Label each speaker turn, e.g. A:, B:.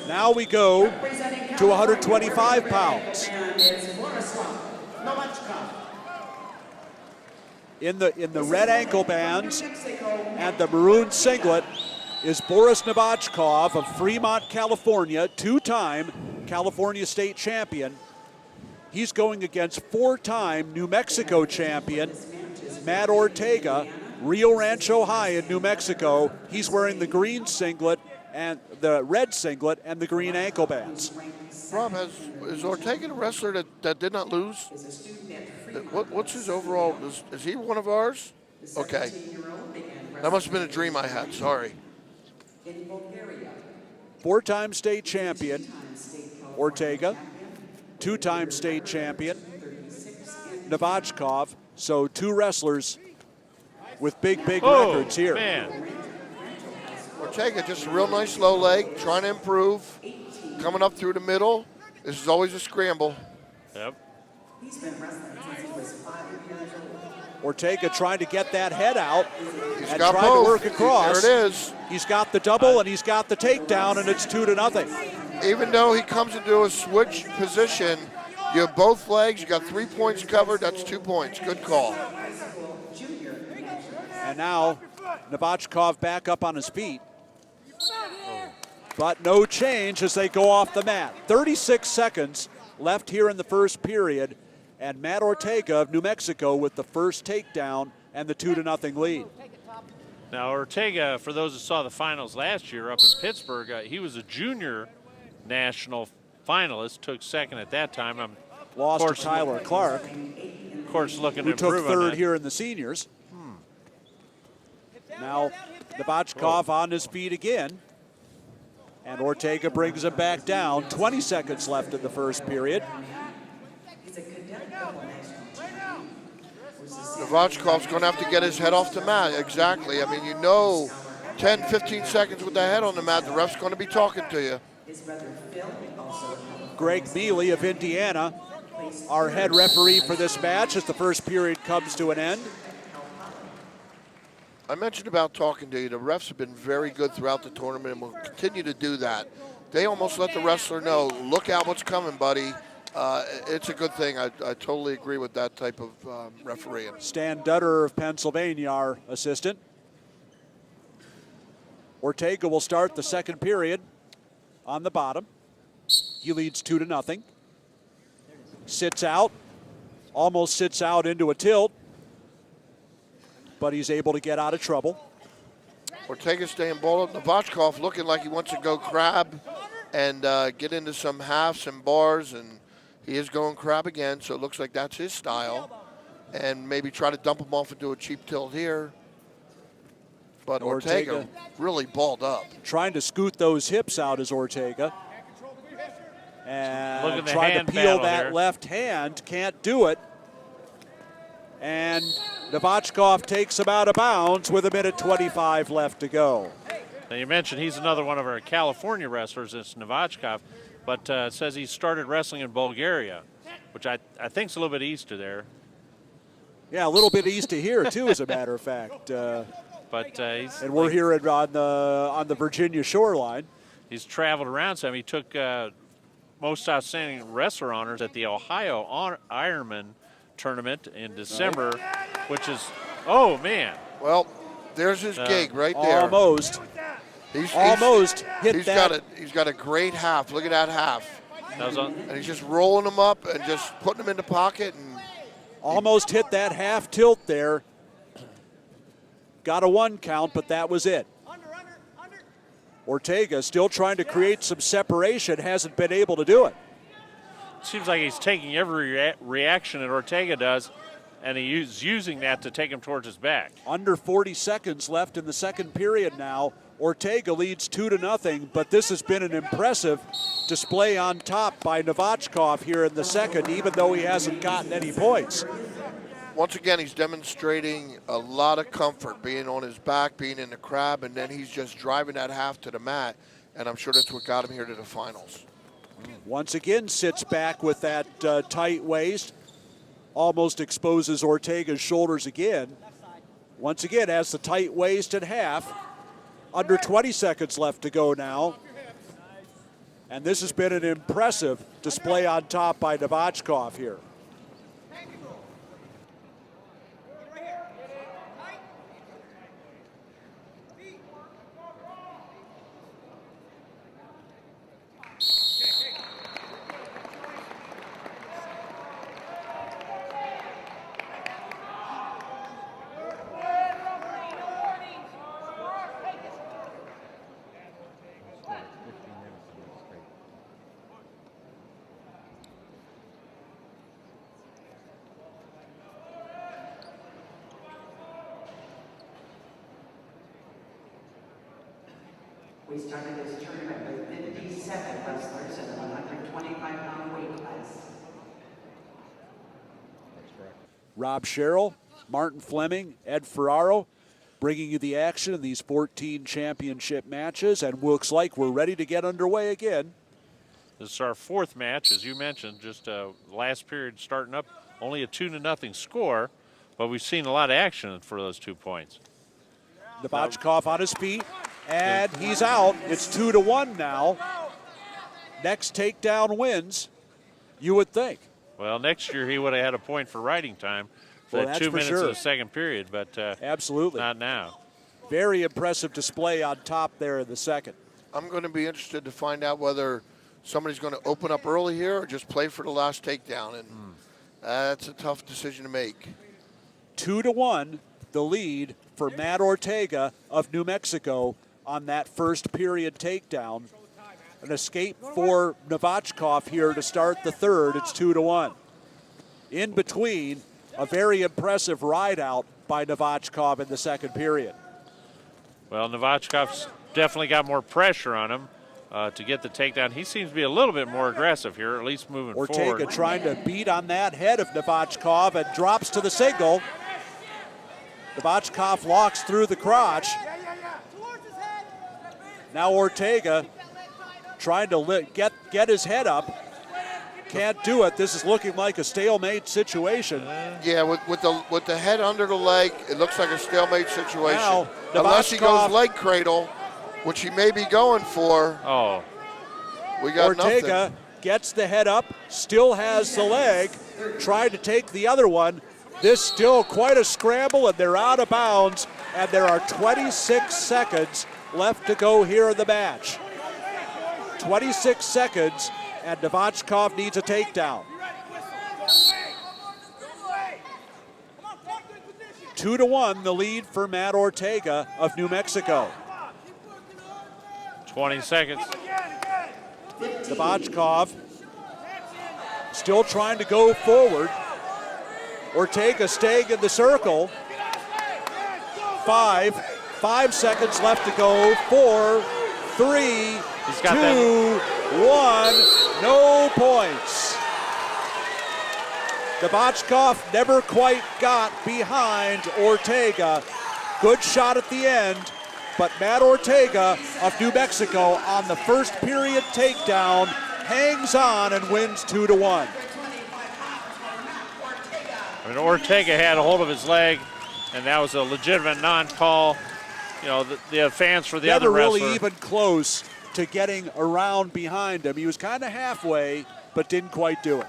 A: Now we go to 125 pounds. In the red ankle bands and the maroon singlet is Boris Novachkov of Fremont, California, two-time California state champion. He's going against four-time New Mexico champion Matt Ortega, Rio Rancho High in New Mexico. He's wearing the green singlet and the red singlet and the green ankle bands.
B: Rob, is Ortega a wrestler that did not lose? What's his overall? Is he one of ours? Okay. That must have been a dream I had. Sorry.
A: Four-time state champion Ortega, two-time state champion Novachkov. So two wrestlers with big records here.
C: Man.
B: Ortega, just a real nice low leg, trying to improve. Coming up through the middle. This is always a scramble.
C: Yep.
A: Ortega trying to get that head out
B: He's
A: and
B: got
A: trying
B: both.
A: to work across.
B: There it is.
A: He's got the double and he's got the takedown, and it's 2-0.
B: Even though he comes into a switch position, you have both legs, you got 3 points covered, that's 2 points. Good call.
A: And now Novachkov back up on his feet. But no change as they go off the mat. 36 seconds left here in the first period, and Matt Ortega of New Mexico with the first takedown and the 2-0 lead.
C: Now Ortega, for those who saw the finals last year up in Pittsburgh, he was a junior national finalist, took second at that time.
A: Lost to Tyler Clark,
C: of course, looking to
A: who took
C: improve on
A: third
C: that.
A: here in the seniors. Now Novachkov on his feet again. And Ortega brings him back down. 20 seconds left in the first period.
B: Novachkov's going to have to get his head off the mat. Exactly. I mean, you know, 10, 15 seconds with the head on the mat, the ref's going to be talking to you.
A: Greg Mealy of Indiana, our head referee for this match as the first period comes to an end.
B: I mentioned about talking to you. The refs have been very good throughout the tournament and will continue to do that. They almost let the wrestler know, look out what's coming, buddy. It's a good thing. I totally agree with that type of refereeing.
A: Stan Dutter of Pennsylvania, our assistant. Ortega will start the second period on the bottom. He leads 2-0. Sits out, almost sits out into a tilt, but he's able to get out of trouble.
B: Ortega staying ball up. Novachkov looking like he wants to go crab and get into some halves and bars, and he is going crab again, so it looks like that's his style. And maybe try to dump him off and do a cheap tilt here. But Ortega really balled up.
A: Trying to scoot those hips out is Ortega. And trying to peel that
C: here.
A: left hand, can't do it. And Novachkov takes him out of bounds with 1:25 left to go.
C: Now you mentioned he's another one of our California wrestlers, it's Novachkov, but it says he started wrestling in Bulgaria, which I think is a little bit east of there.
A: Yeah, a little bit east of here too, as a matter of fact. And we're here on the Virginia shoreline.
C: He's traveled around some. He took most outstanding wrestler honors at the Ohio Ironman tournament in December, which is, oh man.
B: Well, there's his gig right there.
A: Almost. He's got
B: a great half. Look at that half. And he's just rolling them up and just putting them in the pocket. And
A: almost hit that half tilt there. Got a 1 count, but that was it. Ortega still trying to create some separation, hasn't been able to do it.
C: Seems like he's taking every reaction that Ortega does, and he's using that to take him towards his back.
A: Under 40 seconds left in the second period now. Ortega leads 2-0, but this has been an impressive display on top by Novachkov here in the second, even though he hasn't gotten any points.
B: Once again, he's demonstrating a lot of comfort, being on his back, being in the crab, and then he's just driving that half to the mat, and I'm sure that's what got him here to the finals.
A: Once again, sits back with that tight waist, almost exposes Ortega's shoulders again. Once again, has the tight waist at half. Under 20 seconds left to go now. And this has been an impressive display on top by Novachkov here.
D: We started this tournament with 57 wrestlers in the 125-pound weight class.
A: Rob Sherrill, Martin Fleming, Ed Ferraro, bringing you the action in these 14 championship matches, and looks like we're ready to get underway again.
C: This is our fourth match, as you mentioned, just last period starting up, only a 2-0 score, but we've seen a lot of action for those 2 points.
A: Novachkov on his feet, and he's out. It's 2-1 now. Next takedown wins, you would think.
C: Well, next year he would have had a point for riding time for
A: Well,
C: that
A: that's
C: 2
A: for
C: minutes
A: sure.
C: of the second period, but
A: Absolutely.
C: not now.
A: Very impressive display on top there in the second.
B: I'm going to be interested to find out whether somebody's going to open up early here or just play for the last takedown, and that's a tough decision to make.
A: 2-1, the lead for Matt Ortega of New Mexico on that first period takedown. An escape for Novachkov here to start the third. It's 2-1. In between, a very impressive ride out by Novachkov in the second period.
C: Well, Novachkov's definitely got more pressure on him to get the takedown. He seems to be a little bit more aggressive here, at least moving
A: Ortega
C: forward.
A: trying to beat on that head of Novachkov and drops to the single. Novachkov locks through the crotch. Now Ortega trying to get his head up. Can't do it. This is looking like a stalemate situation.
B: Yeah, with the head under the leg, it looks like a stalemate situation.
A: Now,
B: Unless he goes
A: Novachkov-
B: leg cradle, which he may be going for.
C: Oh,
B: We got
A: Ortega
B: nothing.
A: gets the head up, still has the leg, tried to take the other one. This still quite a scramble, and they're out of bounds, and there are 26 seconds left to go here in the match. 26 seconds, and Novachkov needs a takedown. 2-1, the lead for Matt Ortega of New Mexico.
C: 20 seconds.
A: Novachkov still trying to go forward. Ortega staying in the circle. 5 seconds left to go. 4, 3,
C: He's got
A: 2, 1. No points. Novachkov never quite got behind Ortega. Good shot at the end, but Matt Ortega of New Mexico on the first period takedown hangs on and wins 2-1.
C: I mean, Ortega had a hold of his leg, and that was a legitimate non-call. You know, the fans for the
A: Never
C: other wrestler.
A: really even close to getting around behind him. He was kind of halfway, but didn't quite do it.